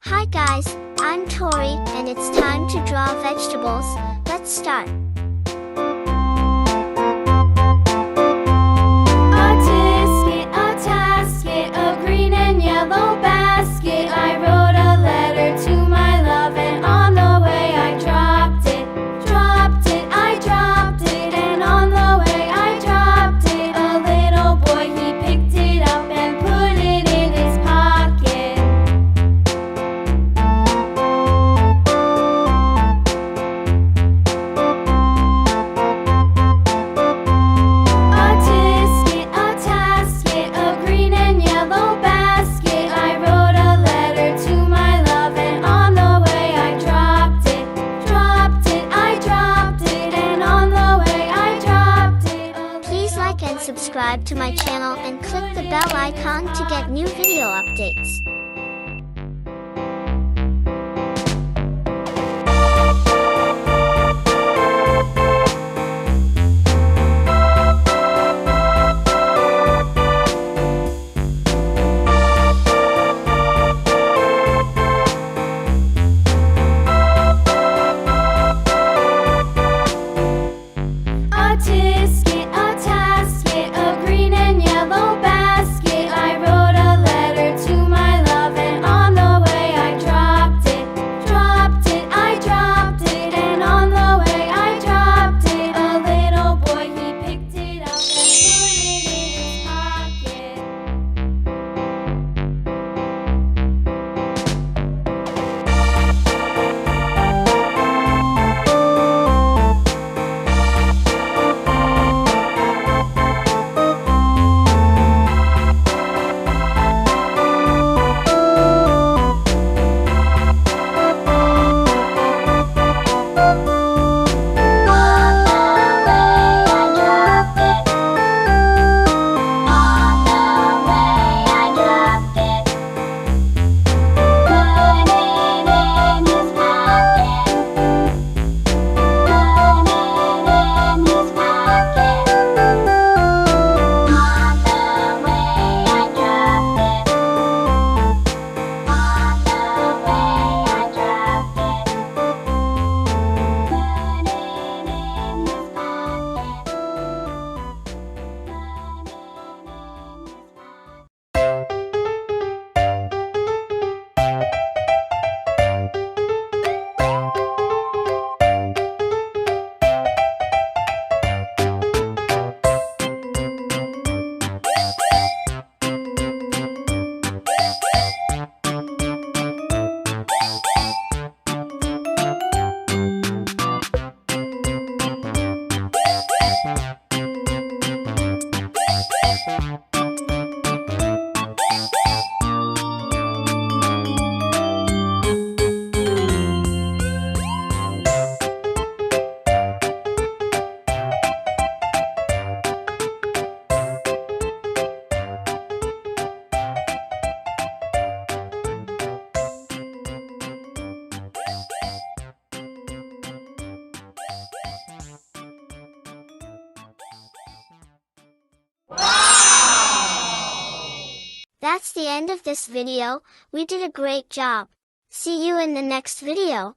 Hi guys, I'm Tori, and it's time to draw vegetables. Let's start. A tasket, a green and yellow basket. I wrote a letter to my love, and on the way I dropped it. I dropped it, and on the way I dropped it. A little boy, he picked it up and put it in his pocket. A tasket, a green and yellow basket. I wrote a letter to my love, and on the way I dropped it. I dropped it, and on the way I dropped it. Please like and subscribe to my channel and click the bell icon to get new video updates. A tasket, a green and yellow basket. I wrote a letter to my love, and on the way I dropped it. I dropped it, and on the way I dropped it. A little boy, he picked it up and put it in his pocket. That's the end of this video. We did a great job. See you in the next video.